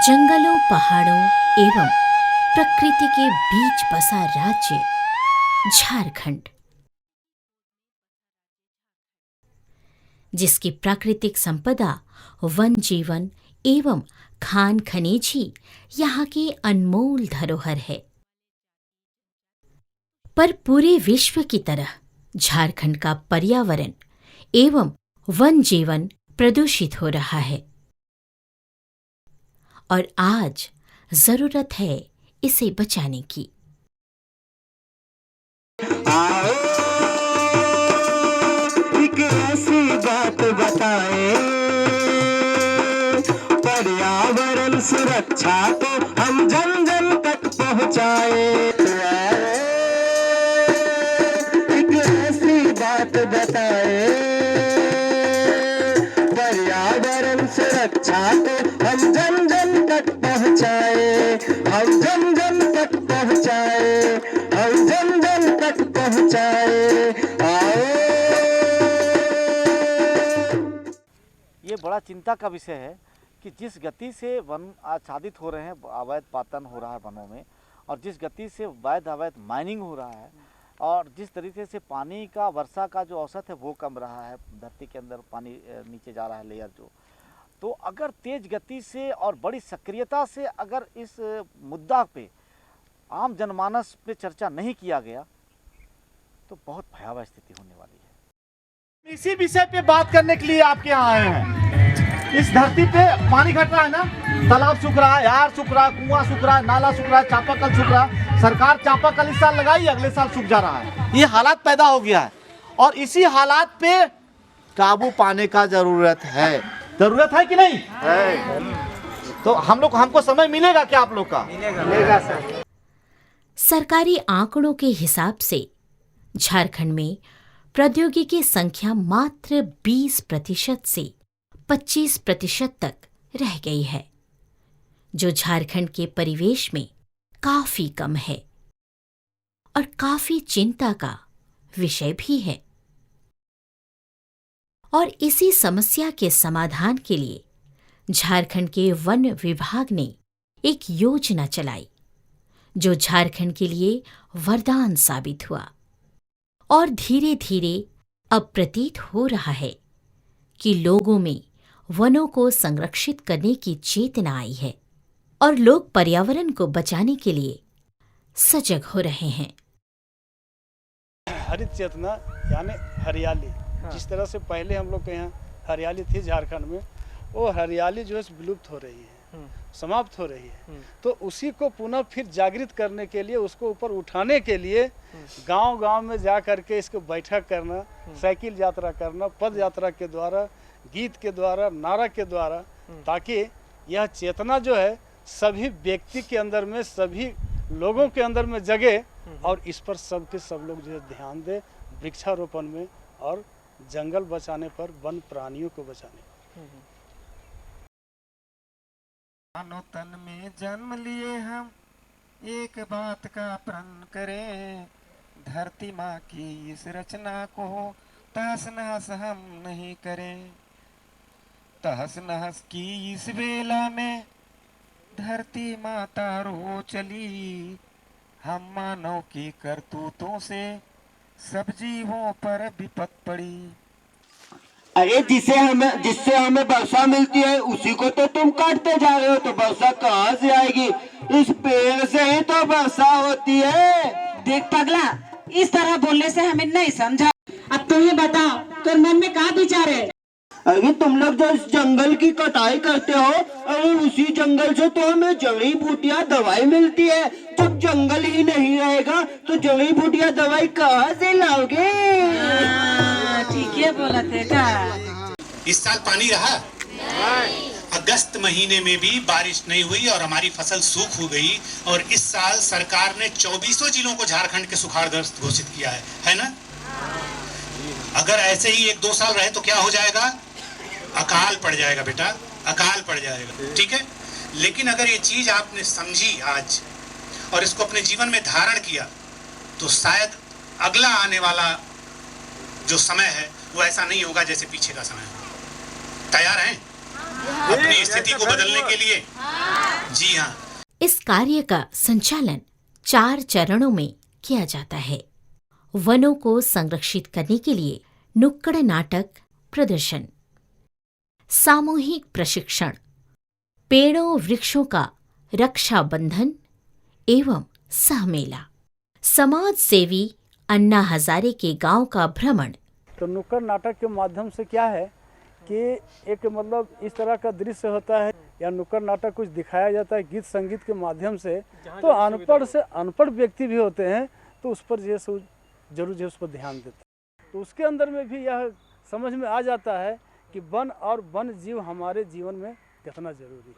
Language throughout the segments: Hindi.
जंगलों, पहाड़ों एवं प्रकृति के बीच बसा राज्य झारखंड, जिसकी प्राकृतिक संपदा, वन जीवन एवं खान खनिज ही यहाँ की अनमोल धरोहर है। पर पूरे विश्व की तरह झारखंड का पर्यावरण एवं वन जीवन प्रदूषित हो रहा है और आज जरूरत है इसे बचाने की। आओ एक ऐसी बात बताए, पर्यावरण सुरक्षा को हम जन जन तक पहुँचाए। एक ऐसी बात बताए, पर्यावरण सुरक्षा को हम जन जन तक पहुँचाए, हम जन जन तक पहुँचाए, हम जन जन तक पहुँचाए। आओ। ये बड़ा चिंता का विषय है कि जिस गति से वन आच्छादित हो रहे हैं, अवैध पातन हो रहा है वनों में, और जिस गति से अवैध माइनिंग हो रहा है, और जिस तरीके से पानी का वर्षा का जो औसत है वो कम रहा है, धरती के अंदर पानी नीचे जा रहा है लेयर जो, तो अगर तेज गति से और बड़ी सक्रियता से अगर इस मुद्दा पे आम जनमानस पे चर्चा नहीं किया गया तो बहुत भयावह स्थिति होने वाली है। इसी विषय पे बात करने के लिए आपके यहाँ आए हैं। इस धरती पे पानी घट रहा है ना, तालाब सूख रहा है, यार सूख रहा है, कुआं सूख रहा है, नाला सूख रहा है, चापाकल सूख रहा है। सरकार चापाकल इस साल लगाई, अगले साल सूख जा रहा है। ये हालात पैदा हो गया है और इसी हालात पे काबू पाने का जरूरत है कि नहीं है? तो हमको समय मिलेगा क्या आप लोग का? मिलेगा सर। सरकारी आंकड़ों के हिसाब से झारखंड में प्रौद्योगिकी संख्या मात्र 20% से 25% तक रह गई है, जो झारखंड के परिवेश में काफी कम है और काफी चिंता का विषय भी है। और इसी समस्या के समाधान के लिए झारखंड के वन विभाग ने एक योजना चलाई, जो झारखंड के लिए वरदान साबित हुआ और धीरे धीरे अब प्रतीत हो रहा है कि लोगों में वनों को संरक्षित करने की चेतना आई है और लोग पर्यावरण को बचाने के लिए सजग हो रहे हैं। हरित चेतना यानी हरियाली, जिस तरह से पहले हम लोग के यहाँ हरियाली थी झारखंड में, वो हरियाली जो है विलुप्त हो रही है, समाप्त हो रही है। तो उसी को पुनः फिर जागृत करने के लिए, उसको ऊपर उठाने के लिए गांव-गांव में जा करके इसको बैठक करना, साइकिल यात्रा करना, पद यात्रा के द्वारा, गीत के द्वारा, नारा के द्वारा, ताकि यह चेतना जो है सभी व्यक्ति के अंदर में, सभी लोगों के अंदर में जगे और इस पर सब लोग जो है ध्यान दे, वृक्षारोपण में और जंगल बचाने पर, वन प्राणियों को बचाने पर। मानो तन में जन्म लिए हम एक बात का प्रण करें, धरती माँ की इस रचना को तहस नहस हम नहीं करें। तहस नहस की इस बेला में धरती माता रो चली, हम मानव की करतूतों से सब जीवों पर विपत पड़ी। अरे जिससे हमें वर्षा मिलती है उसी को तो तुम काटते जा रहे हो, तो वर्षा कहाँ से आएगी? इस पेड़ से ही तो वर्षा होती है। देख पगला, इस तरह बोलने से हमें नहीं समझा। अब तुम ही बताओ, तो मन में क्या विचार है? अरे तुम लोग जो इस जंगल की कटाई करते हो, अरे उसी जंगल से तो हमें जड़ी बूटियाँ दवाई मिलती है। जब जंगल ही नहीं रहेगा तो जड़ी बूटियाँ दवाई कहाँ से लाओगे? ठीक है बोला थे का। इस साल पानी रहा? अगस्त महीने में भी बारिश नहीं हुई और हमारी फसल सूख हो गई। और इस साल सरकार ने 24 जिलों को झारखंड के सुखाड़ग्रस्त घोषित किया है ना? अगर ऐसे ही 1-2 साल रहे तो क्या हो जाएगा? अकाल पड़ जाएगा बेटा, अकाल पड़ जाएगा। ठीक है, लेकिन अगर ये चीज आपने समझी आज और इसको अपने जीवन में धारण किया तो शायद अगला आने वाला जो समय है वो ऐसा नहीं होगा जैसे पीछे का समय। तैयार हैं अपनी स्थिति को बदलने के लिए? जी हाँ। इस कार्य का संचालन 4 चरणों में किया जाता है। वनों को संरक्षित करने के लिए नुक्कड़ नाटक प्रदर्शन, सामूहिक प्रशिक्षण, पेड़ों वृक्षों का रक्षा बंधन एवं सहमेला, समाज सेवी अन्ना हजारे के गांव का भ्रमण। तो नुक्कड़ नाटक के माध्यम से क्या है कि एक मतलब इस तरह का दृश्य होता है या नुक्कड़ नाटक कुछ दिखाया जाता है गीत संगीत के माध्यम से, तो अनपढ़ से अनपढ़ व्यक्ति भी होते हैं तो उस पर जैसे जरूर जो उस पर ध्यान देते हैं। तो उसके अंदर में भी यह समझ में आ जाता है कि वन और वन जीव हमारे जीवन में कितना जरूरी है।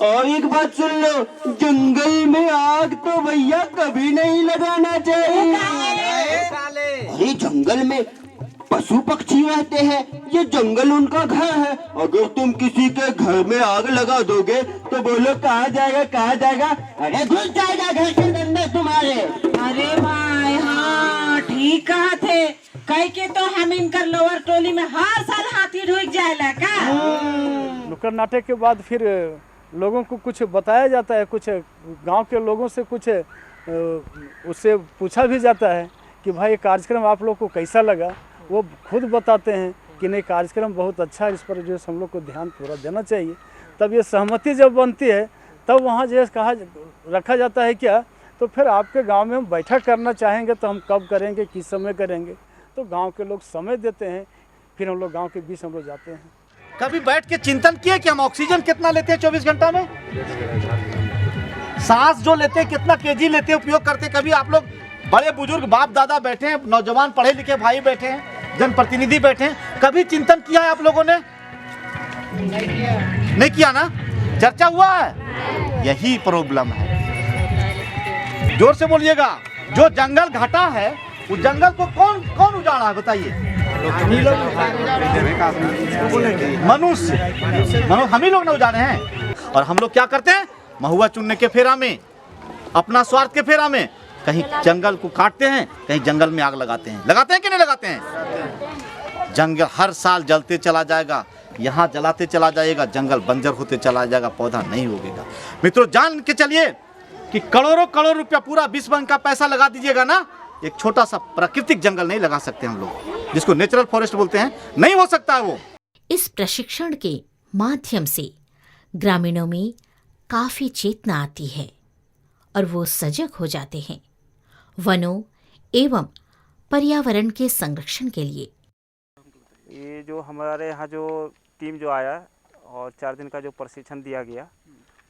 और एक बात सुन लो, जंगल में आग तो भैया कभी नहीं लगाना चाहिए। अरे जंगल में पशु पक्षी रहते हैं, ये जंगल उनका घर है। अगर तुम किसी के घर में आग लगा दोगे तो बोलो कहाँ जाएगा कहाँ जाएगा, अरे घुस जाएगा घर के अंदर तुम्हारे। अरे भाई हाँ ठीक कहा थे, कह के तो हम इनकर लोअर टोली में हर साल हाथी ढुक जाएगा का। नुक्कड़ नाटक के बाद फिर लोगों को कुछ बताया जाता है, कुछ गांव के लोगों से कुछ उससे पूछा भी जाता है कि भाई ये कार्यक्रम आप लोग को कैसा लगा। वो खुद बताते हैं कि नहीं कार्यक्रम बहुत अच्छा है, इस पर जो है हम लोग को ध्यान पूरा देना चाहिए। तब ये सहमति जब बनती है तब वहाँ जो है कहा रखा जाता है क्या, तो फिर आपके गांव में हम बैठक करना चाहेंगे तो हम कब करेंगे, किस समय करेंगे। तो गांव के लोग समय देते हैं, फिर हम लोग गांव के बीच हम लोग जाते हैं। कभी बैठ के चिंतन किए कि हम ऑक्सीजन कितना लेते हैं 24 घंटा में, सांस जो लेते हैं कितना केजी लेते हैं, उपयोग करते हैं। कभी आप लोग बड़े बुजुर्ग बाप दादा बैठे हैं, नौजवान पढ़े लिखे भाई बैठे हैं, जनप्रतिनिधि बैठे हैं, कभी चिंतन किया है आप लोगों ने? नहीं किया ना? चर्चा हुआ है? यही प्रॉब्लम है। जोर से बोलिएगा। जो जंगल घटा है उस जंगल को कौन कौन उजाड़ा है बताइए? मनुष्य, हम ही लोग ना उजाड़े हैं। और हम लोग क्या करते हैं? महुआ चुनने के फेरा में, अपना स्वार्थ के फेरा में कहीं जंगल को काटते हैं, कहीं जंगल में आग लगाते हैं। लगाते हैं कि नहीं लगाते हैं? जंगल हर साल जलते चला जाएगा, यहाँ जलाते चला जाएगा, जंगल बंजर होते चला जाएगा, पौधा नहीं उगेगा। मित्रों जान के चलिए कि करोड़ों करोड़ रुपया पूरा विश्व बैंक का पैसा लगा दीजिएगा ना, एक छोटा सा प्राकृतिक जंगल नहीं लगा सकते हम लोग, जिसको नेचुरल फॉरेस्ट बोलते हैं, नहीं हो सकता है वो। इस प्रशिक्षण के माध्यम से ग्रामीणों में काफी चेतना आती है और वो सजग हो जाते हैं वनों एवं पर्यावरण के संरक्षण के लिए। ये जो हमारे यहाँ जो टीम जो आया और 4 दिन का जो प्रशिक्षण दिया गया,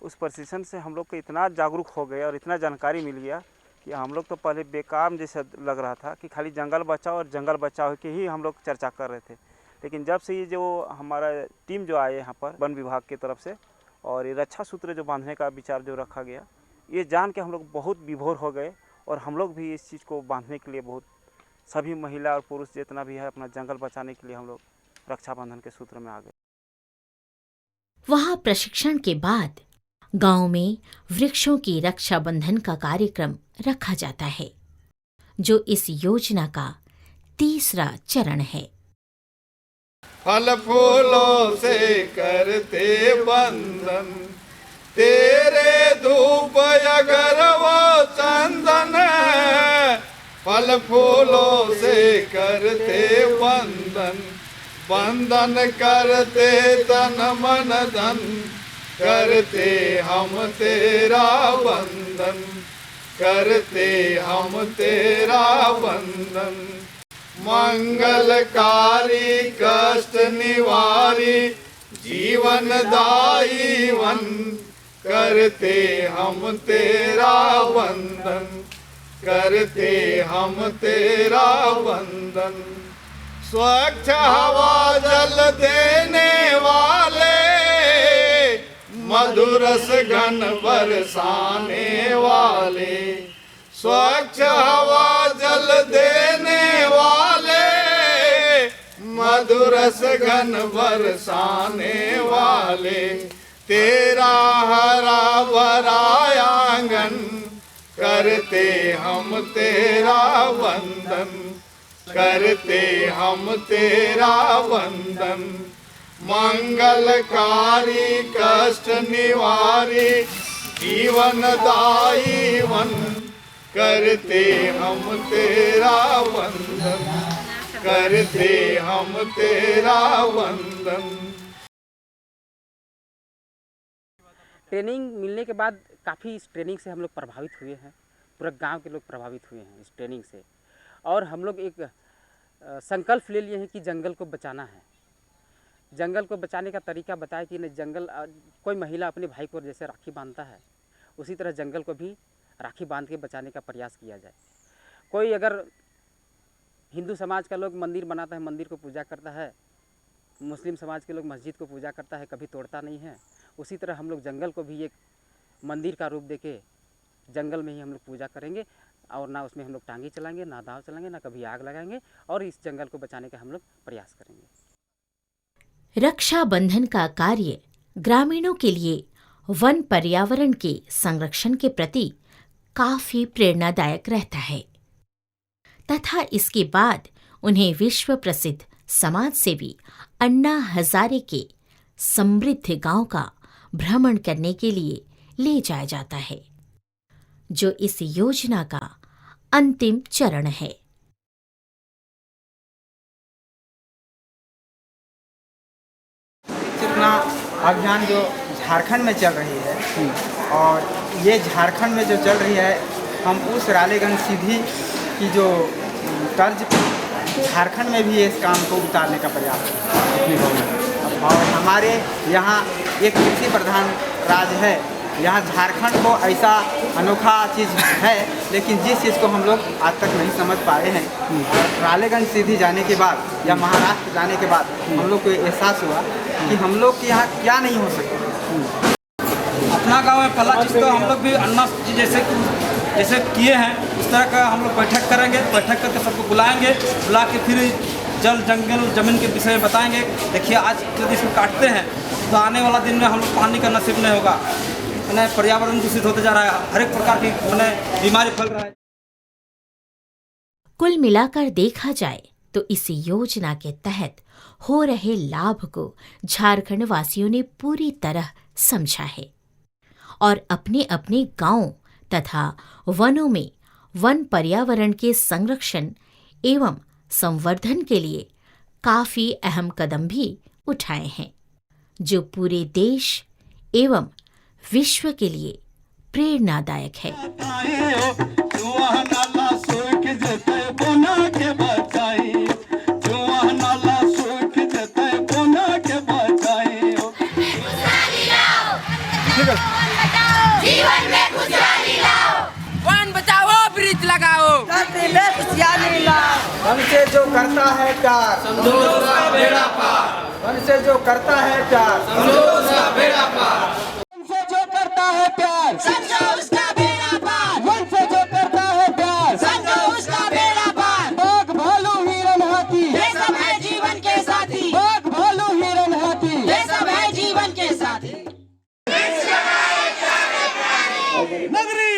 उस प्रशिक्षण से हम लोग को इतना जागरूक हो गए और इतना जानकारी मिल गया कि हम लोग तो पहले बेकार जैसा लग रहा था कि खाली जंगल बचाओ और जंगल बचाओ की ही हम लोग चर्चा कर रहे थे। लेकिन जब से ये जो हमारा टीम जो आए यहाँ पर वन विभाग की तरफ से और ये रक्षा सूत्र जो बांधने का विचार जो रखा गया, ये जान के हम लोग बहुत विभोर हो गए और हम लोग भी इस चीज़ को बांधने के लिए बहुत सभी महिला और पुरुष जितना भी है अपना जंगल बचाने के लिए हम लोग रक्षाबंधन के सूत्र में आ गए। वहां प्रशिक्षण के बाद गांव में वृक्षों की रक्षा बंधन का कार्यक्रम रखा जाता है, जो इस योजना का तीसरा चरण है। फल फूलों से करते बंधन, तेरे धूप अगरवा चंदन, फल फूलों से करते बंधन, बंधन करते तन मन धन, करते हम तेरा बंधन, करते हम तेरा बंधन। मंगलकारी कष्ट निवारी जीवन दाई वन, करते हम तेरा बंधन, करते हम तेरा बंधन। स्वच्छ हवा जल देने वाले, मधुरस घन बरसाने वाले, स्वच्छ हवा जल देने वाले, मधुरस घन बरसाने वाले, तेरा हरा भरा आंगन, करते हम तेरा वंदन, करते हम तेरा वंदन। मंगलकारी कष्ट निवारी जीवन दाई वन करते हम तेरा वंदन, करते हम तेरा वंदन। ट्रेनिंग मिलने के बाद काफ़ी इस ट्रेनिंग से हम लोग प्रभावित हुए हैं, पूरे गांव के लोग प्रभावित हुए हैं इस ट्रेनिंग से। और हम लोग एक संकल्प ले लिए हैं कि जंगल को बचाना है। जंगल को बचाने का तरीका बताया कि जंगल, कोई महिला अपने भाई को जैसे राखी बांधता है उसी तरह जंगल को भी राखी बांध के बचाने का प्रयास किया जाए। कोई अगर हिंदू समाज का लोग मंदिर बनाता है, मंदिर को पूजा करता है, मुस्लिम समाज के लोग मस्जिद को पूजा करता है, कभी तोड़ता नहीं है, उसी तरह हम लोग जंगल को भी एक मंदिर का रूप देके जंगल में ही हम लोग पूजा करेंगे। और ना उसमें हम लोग टांगी चलाएंगे, ना दाव चलाएंगे, ना कभी आग लगाएंगे, और इस जंगल को बचाने का हम लोग प्रयास करेंगे। रक्षाबंधन का कार्य ग्रामीणों के लिए वन पर्यावरण के संरक्षण के प्रति काफी प्रेरणादायक रहता है तथा इसके बाद उन्हें विश्व प्रसिद्ध समाजसेवी अन्ना हजारे के समृद्ध गांव का भ्रमण करने के लिए ले जाया जाता है, जो इस योजना का अंतिम चरण है। चेतना अभियान जो झारखंड में चल रही है, और ये झारखंड में जो चल रही है, हम उस रालेगंज सीधी की जो तर्ज झारखंड में भी इस काम को उतारने का प्रयास है। और हमारे यहाँ एक कृषि प्रधान राज्य है, यहाँ झारखंड को ऐसा अनोखा चीज़ है, लेकिन जिस चीज़ को हम लोग आज तक नहीं समझ पाए हैं, रालेगंज सीधी जाने के बाद या महाराष्ट्र जाने के बाद हम लोग को एहसास हुआ कि हम लोग के यहाँ क्या नहीं हो सकता। अपना गांव में पहला चीज़ तो हम लोग भी अन्ना जी जैसे किए हैं, इस तरह का हम लोग बैठक करेंगे, बैठक करके सबको बुलाएंगे, बुला के फिर जल जंगल जमीन के विषय में बताएंगे। देखिए आज यदि इसको काटते हैं तो आने वाला दिन में हम लोग पानी का नसीब नहीं होगा, पर्यावरण दूषित होते जा रहा है, हर एक प्रकार की बीमारी फैल रहा है। कुल मिलाकर देखा जाए तो इस योजना के तहत हो रहे लाभ को झारखंड वासियों ने पूरी तरह समझा है और अपने अपने गांवों तथा वनों में वन पर्यावरण के संरक्षण एवं संवर्धन के लिए काफी अहम कदम भी उठाए हैं, जो पूरे देश एवं विश्व के लिए प्रेरणादायक है। जीवन में खुशहाली लाओ, वन बचाओ वृक्ष लगाओ, धरती में खुशहाली लाओ। वन से जो करता है प्यार समझो उसका बेड़ा पार, वन से जो करता है प्यार समझो उसका बेड़ा पार, वन से जो करता है प्यार समझो उसका बेड़ा पार, वन से जो करता है प्यार समझो उसका बेड़ा पार। बाघ भालू हिरन हाथी ये सब है जीवन के साथी, बाघ भालू हिरन हाथी ये सब है जीवन के साथी। नगरी